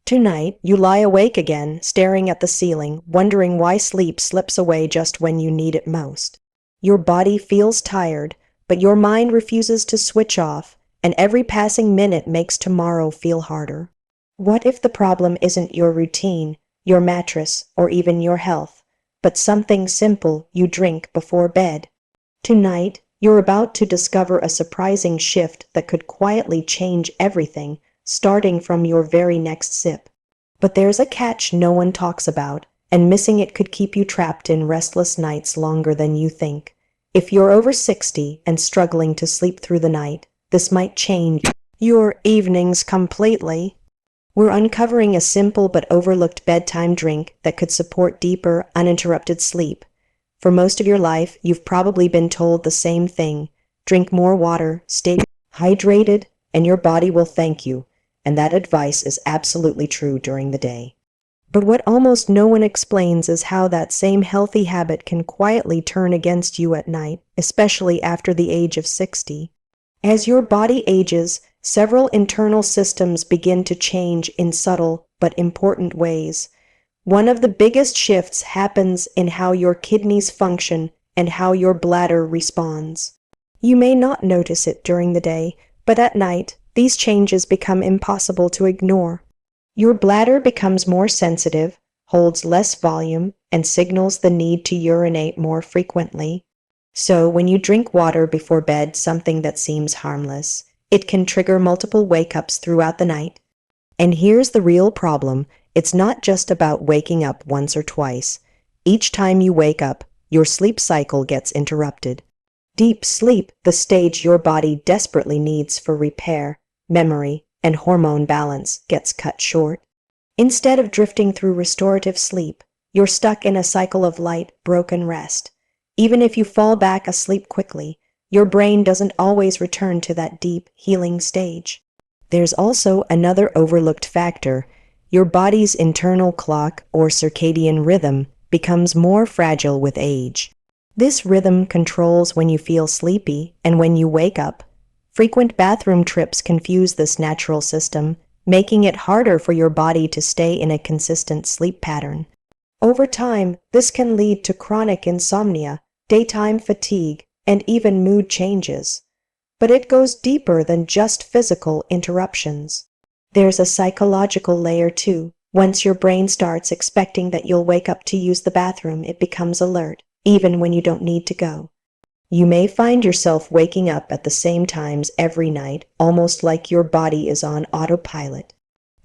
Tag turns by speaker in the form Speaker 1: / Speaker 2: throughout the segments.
Speaker 1: Tonight, you lie awake again, staring at the ceiling, wondering why sleep slips away just when you need it most. Your body feels tired, but your mind refuses to switch off, and every passing minute makes tomorrow feel harder. What if the problem isn't your routine, your mattress, or even your health, but something simple you drink before bed? Tonight, you're about to discover a surprising shift that could quietly change everything, starting from your very next sip. But there's a catch no one talks about, and missing it could keep you trapped in restless nights longer than you think. If you're over 60 and struggling to sleep through the night, this might change your evenings completely. We're uncovering a simple but overlooked bedtime drink that could support deeper, uninterrupted sleep. For most of your life, you've probably been told the same thing: drink more water, stay hydrated, and your body will thank you. And that advice is absolutely true during the day. But what almost no one explains is how that same healthy habit can quietly turn against you at night, especially after the age of 60. As your body ages, several internal systems begin to change in subtle but important ways. One of the biggest shifts happens in how your kidneys function and how your bladder responds. You may not notice it during the day, but at night, these changes become impossible to ignore. Your bladder becomes more sensitive, holds less volume, and signals the need to urinate more frequently. So when you drink water before bed, something that seems harmless, it can trigger multiple wake-ups throughout the night. And here's the real problem: it's not just about waking up once or twice. Each time you wake up, your sleep cycle gets interrupted. Deep sleep, the stage your body desperately needs for repair, memory, and hormone balance, gets cut short. Instead of drifting through restorative sleep, you're stuck in a cycle of light, broken rest. Even if you fall back asleep quickly, your brain doesn't always return to that deep, healing stage. There's also another overlooked factor. Your body's internal clock, or circadian rhythm, becomes more fragile with age. This rhythm controls when you feel sleepy and when you wake up. Frequent bathroom trips confuse this natural system, making it harder for your body to stay in a consistent sleep pattern. Over time, this can lead to chronic insomnia, daytime fatigue, and even mood changes. But it goes deeper than just physical interruptions. There's a psychological layer too. Once your brain starts expecting that you'll wake up to use the bathroom, it becomes alert, even when you don't need to go. You may find yourself waking up at the same times every night, almost like your body is on autopilot.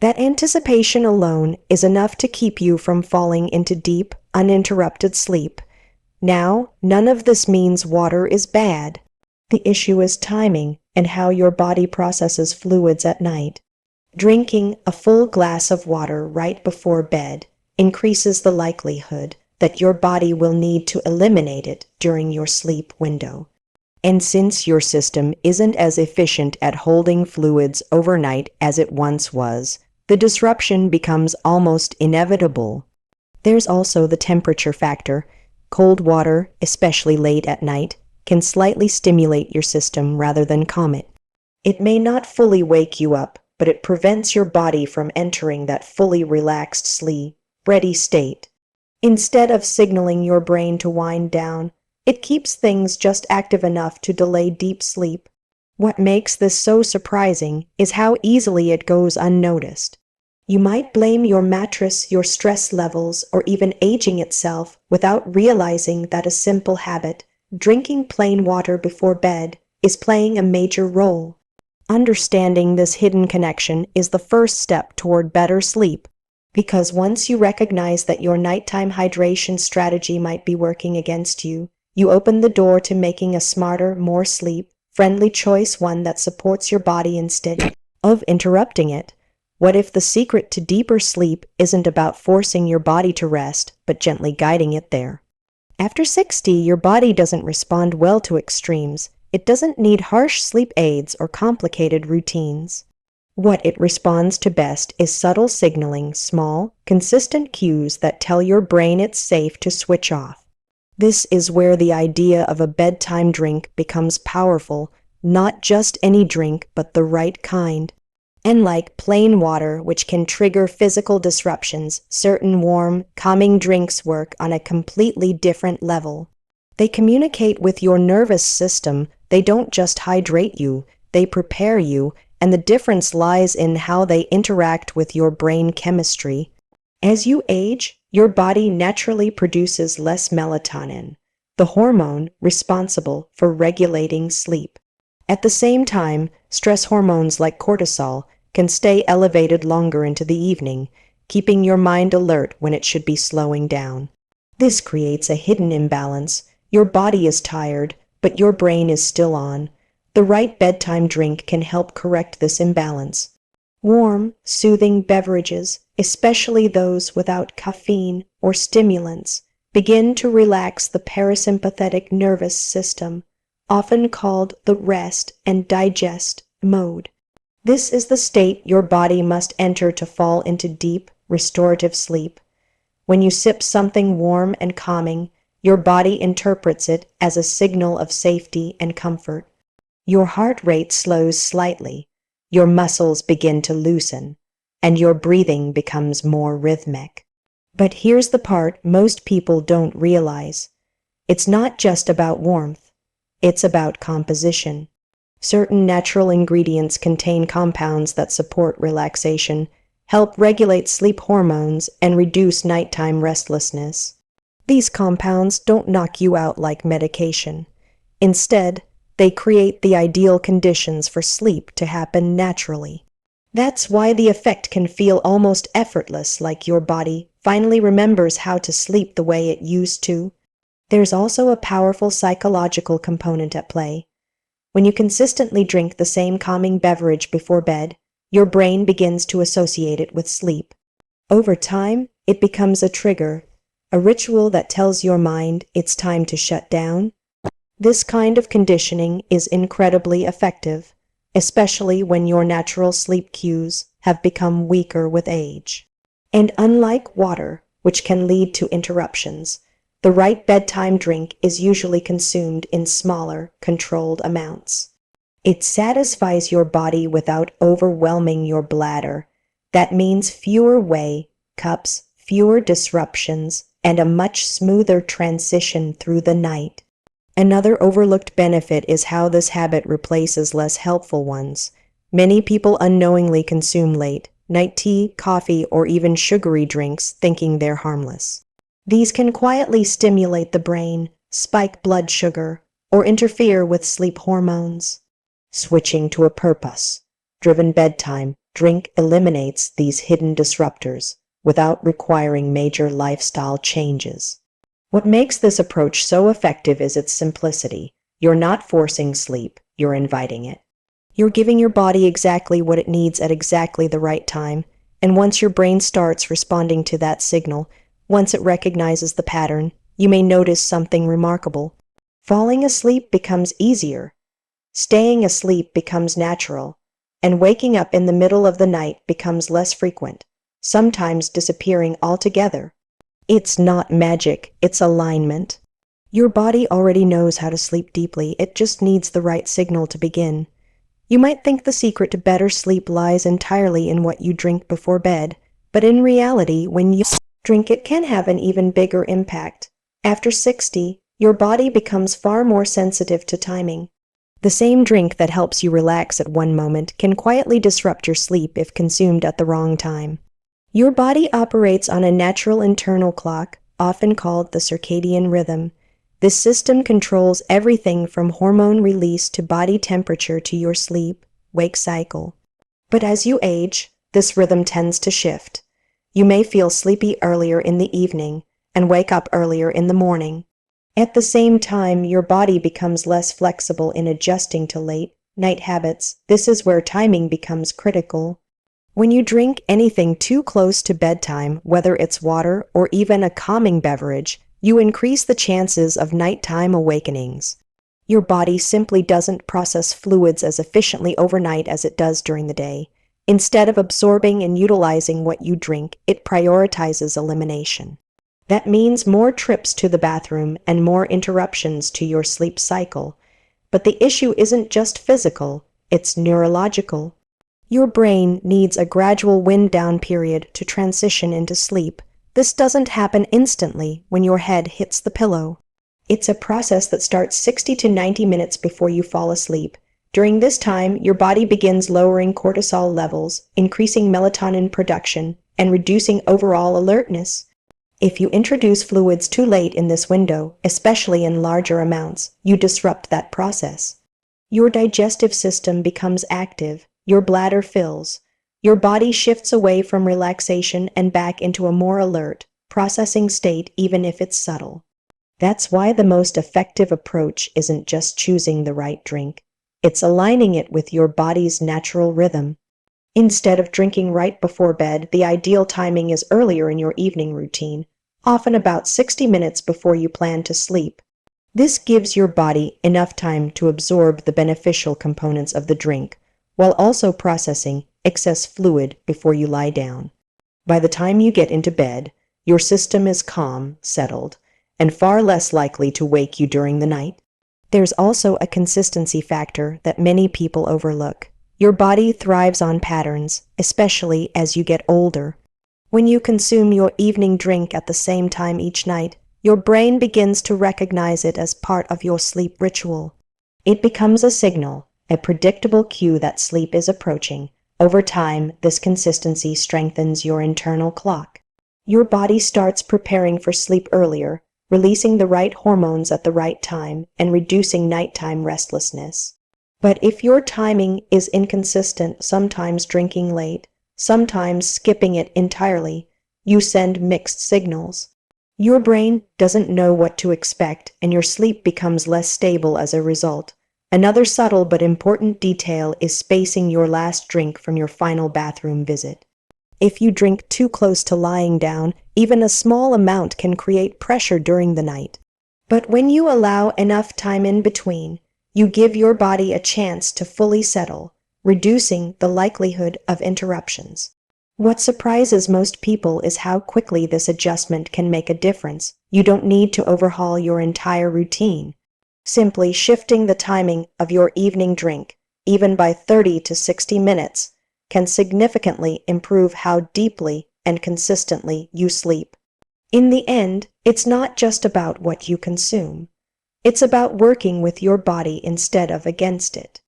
Speaker 1: That anticipation alone is enough to keep you from falling into deep, uninterrupted sleep. Now, none of this means water is bad. The issue is timing and how your body processes fluids at night. Drinking a full glass of water right before bed increases the likelihood that your body will need to eliminate it during your sleep window. And since your system isn't as efficient at holding fluids overnight as it once was, the disruption becomes almost inevitable. There's also the temperature factor. Cold water, especially late at night, can slightly stimulate your system rather than calm it. It may not fully wake you up, but it prevents your body from entering that fully relaxed sleep, ready state. Instead of signaling your brain to wind down, it keeps things just active enough to delay deep sleep. What makes this so surprising is how easily it goes unnoticed. You might blame your mattress, your stress levels, or even aging itself without realizing that a simple habit, drinking plain water before bed, is playing a major role. Understanding this hidden connection is the first step toward better sleep. Because once you recognize that your nighttime hydration strategy might be working against you, you open the door to making a smarter, more sleep-friendly choice, one that supports your body instead of interrupting it. What if the secret to deeper sleep isn't about forcing your body to rest, but gently guiding it there? After 60, your body doesn't respond well to extremes. It doesn't need harsh sleep aids or complicated routines. What it responds to best is subtle signaling, small, consistent cues that tell your brain it's safe to switch off. This is where the idea of a bedtime drink becomes powerful, not just any drink, but the right kind. And like plain water, which can trigger physical disruptions, certain warm, calming drinks work on a completely different level. They communicate with your nervous system. They don't just hydrate you, they prepare you, and the difference lies in how they interact with your brain chemistry. As you age, your body naturally produces less melatonin, the hormone responsible for regulating sleep. At the same time, stress hormones like cortisol can stay elevated longer into the evening, keeping your mind alert when it should be slowing down. This creates a hidden imbalance. Your body is tired, but your brain is still on. The right bedtime drink can help correct this imbalance. Warm, soothing beverages, especially those without caffeine or stimulants, begin to relax the parasympathetic nervous system, often called the rest and digest mode. This is the state your body must enter to fall into deep, restorative sleep. When you sip something warm and calming, your body interprets it as a signal of safety and comfort. Your heart rate slows slightly, your muscles begin to loosen, and your breathing becomes more rhythmic. But here's the part most people don't realize. It's not just about warmth, it's about composition. Certain natural ingredients contain compounds that support relaxation, help regulate sleep hormones, and reduce nighttime restlessness. These compounds don't knock you out like medication. Instead, they create the ideal conditions for sleep to happen naturally. That's why the effect can feel almost effortless, like your body finally remembers how to sleep the way it used to. There's also a powerful psychological component at play. When you consistently drink the same calming beverage before bed, your brain begins to associate it with sleep. Over time, it becomes a trigger, a ritual that tells your mind it's time to shut down. This kind of conditioning is incredibly effective, especially when your natural sleep cues have become weaker with age. And unlike water, which can lead to interruptions, the right bedtime drink is usually consumed in smaller, controlled amounts. It satisfies your body without overwhelming your bladder. That means fewer cups, fewer disruptions, and a much smoother transition through the night. Another overlooked benefit is how this habit replaces less helpful ones. Many people unknowingly consume late night tea, coffee, or even sugary drinks thinking they're harmless. These can quietly stimulate the brain, spike blood sugar, or interfere with sleep hormones. Switching to a purpose-driven bedtime drink eliminates these hidden disruptors without requiring major lifestyle changes. What makes this approach so effective is its simplicity. You're not forcing sleep, you're inviting it. You're giving your body exactly what it needs at exactly the right time, and once your brain starts responding to that signal, once it recognizes the pattern, you may notice something remarkable. Falling asleep becomes easier, staying asleep becomes natural, and waking up in the middle of the night becomes less frequent, sometimes disappearing altogether. It's not magic, it's alignment. Your body already knows how to sleep deeply, it just needs the right signal to begin. You might think the secret to better sleep lies entirely in what you drink before bed, but in reality, when you drink, it can have an even bigger impact. After 60, your body becomes far more sensitive to timing. The same drink that helps you relax at one moment can quietly disrupt your sleep if consumed at the wrong time. Your body operates on a natural internal clock, often called the circadian rhythm. This system controls everything from hormone release to body temperature to your sleep-wake cycle. But as you age, this rhythm tends to shift. You may feel sleepy earlier in the evening and wake up earlier in the morning. At the same time, your body becomes less flexible in adjusting to late night habits. This is where timing becomes critical. When you drink anything too close to bedtime, whether it's water or even a calming beverage, you increase the chances of nighttime awakenings. Your body simply doesn't process fluids as efficiently overnight as it does during the day. Instead of absorbing and utilizing what you drink, it prioritizes elimination. That means more trips to the bathroom and more interruptions to your sleep cycle. But the issue isn't just physical, it's neurological. Your brain needs a gradual wind-down period to transition into sleep. This doesn't happen instantly when your head hits the pillow. It's a process that starts 60 to 90 minutes before you fall asleep. During this time, your body begins lowering cortisol levels, increasing melatonin production, and reducing overall alertness. If you introduce fluids too late in this window, especially in larger amounts, you disrupt that process. Your digestive system becomes active, your bladder fills, your body shifts away from relaxation and back into a more alert, processing state even if it's subtle. That's why the most effective approach isn't just choosing the right drink. It's aligning it with your body's natural rhythm. Instead of drinking right before bed, the ideal timing is earlier in your evening routine, often about 60 minutes before you plan to sleep. This gives your body enough time to absorb the beneficial components of the drink, while also processing excess fluid before you lie down. By the time you get into bed, your system is calm, settled, and far less likely to wake you during the night. There's also a consistency factor that many people overlook. Your body thrives on patterns, especially as you get older. When you consume your evening drink at the same time each night, your brain begins to recognize it as part of your sleep ritual. It becomes a signal, a predictable cue that sleep is approaching. Over time, this consistency strengthens your internal clock. Your body starts preparing for sleep earlier, releasing the right hormones at the right time and reducing nighttime restlessness. But if your timing is inconsistent, sometimes drinking late, sometimes skipping it entirely, you send mixed signals. Your brain doesn't know what to expect, and your sleep becomes less stable as a result. Another subtle but important detail is spacing your last drink from your final bathroom visit. If you drink too close to lying down, even a small amount can create pressure during the night. But when you allow enough time in between, you give your body a chance to fully settle, reducing the likelihood of interruptions. What surprises most people is how quickly this adjustment can make a difference. You don't need to overhaul your entire routine. Simply shifting the timing of your evening drink, even by 30 to 60 minutes, can significantly improve how deeply and consistently you sleep. In the end, it's not just about what you consume. It's about working with your body instead of against it.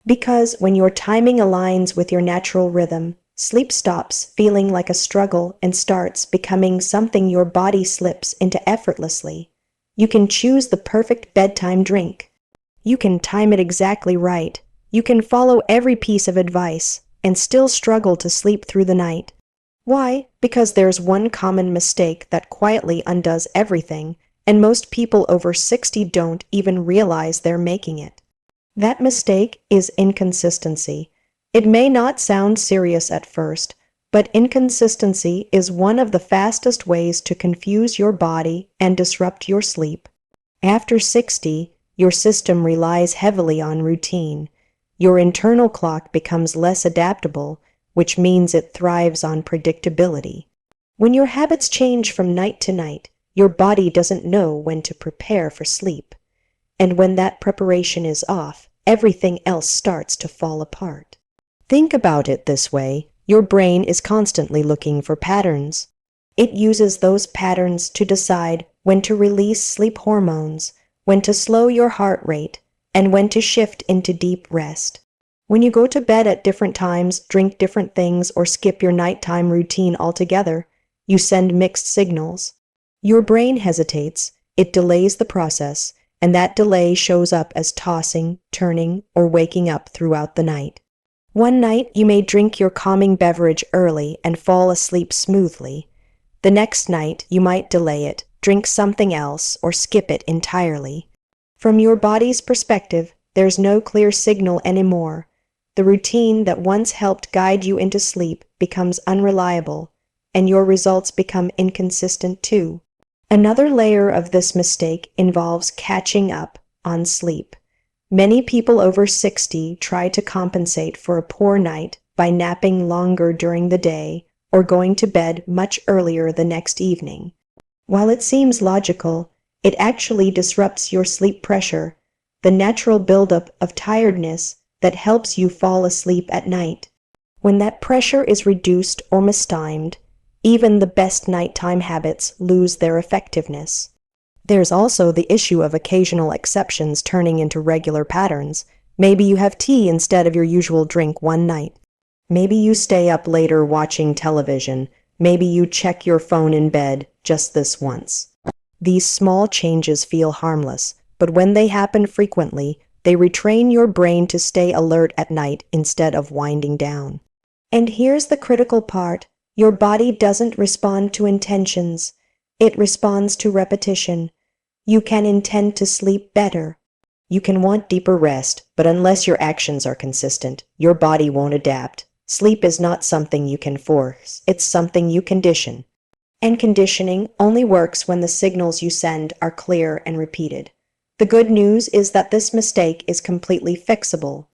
Speaker 1: Because when your timing aligns with your natural rhythm, sleep stops feeling like a struggle and starts becoming something your body slips into effortlessly. You can choose the perfect bedtime drink. You can time it exactly right. You can follow every piece of advice and still struggle to sleep through the night. Why? Because there's one common mistake that quietly undoes everything, and most people over 60 don't even realize they're making it. That mistake is inconsistency. It may not sound serious at first, but inconsistency is one of the fastest ways to confuse your body and disrupt your sleep. After 60, your system relies heavily on routine. Your internal clock becomes less adaptable, which means it thrives on predictability. When your habits change from night to night, your body doesn't know when to prepare for sleep. And when that preparation is off, everything else starts to fall apart. Think about it this way. Your brain is constantly looking for patterns. It uses those patterns to decide when to release sleep hormones, when to slow your heart rate, and when to shift into deep rest. When you go to bed at different times, drink different things, or skip your nighttime routine altogether, you send mixed signals. Your brain hesitates, it delays the process, and that delay shows up as tossing, turning, or waking up throughout the night. One night you may drink your calming beverage early and fall asleep smoothly. The next night you might delay it, drink something else, or skip it entirely. From your body's perspective, there's no clear signal anymore. The routine that once helped guide you into sleep becomes unreliable, and your results become inconsistent too. Another layer of this mistake involves catching up on sleep. Many people over 60 try to compensate for a poor night by napping longer during the day or going to bed much earlier the next evening. While it seems logical, it actually disrupts your sleep pressure, the natural buildup of tiredness that helps you fall asleep at night. When that pressure is reduced or mistimed, even the best nighttime habits lose their effectiveness. There's also the issue of occasional exceptions turning into regular patterns. Maybe you have tea instead of your usual drink one night. Maybe you stay up later watching television. Maybe you check your phone in bed just this once. These small changes feel harmless, but when they happen frequently, they retrain your brain to stay alert at night instead of winding down. And here's the critical part. Your body doesn't respond to intentions. It responds to repetition. You can intend to sleep better. You can want deeper rest, but unless your actions are consistent, your body won't adapt. Sleep is not something you can force. It's something you condition. And conditioning only works when the signals you send are clear and repeated. The good news is that this mistake is completely fixable.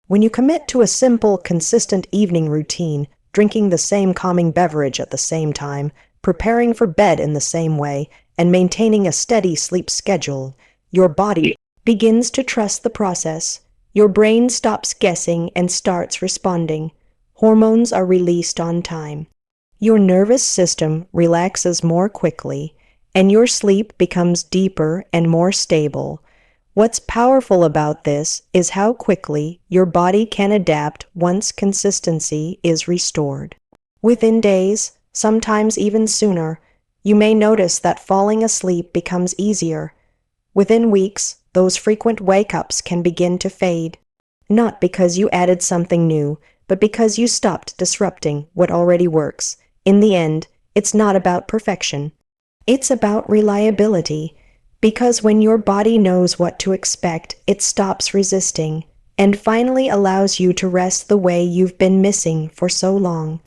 Speaker 1: When you commit to a simple, consistent evening routine, drinking the same calming beverage at the same time, preparing for bed in the same way, and maintaining a steady sleep schedule, your body begins to trust the process. Your brain stops guessing and starts responding. Hormones are released on time. Your nervous system relaxes more quickly, and your sleep becomes deeper and more stable. What's powerful about this is how quickly your body can adapt once consistency is restored. Within days, sometimes even sooner, you may notice that falling asleep becomes easier. Within weeks, those frequent wake-ups can begin to fade. Not because you added something new, but because you stopped disrupting what already works. In the end, it's not about perfection. It's about reliability. Because when your body knows what to expect, it stops resisting and finally allows you to rest the way you've been missing for so long.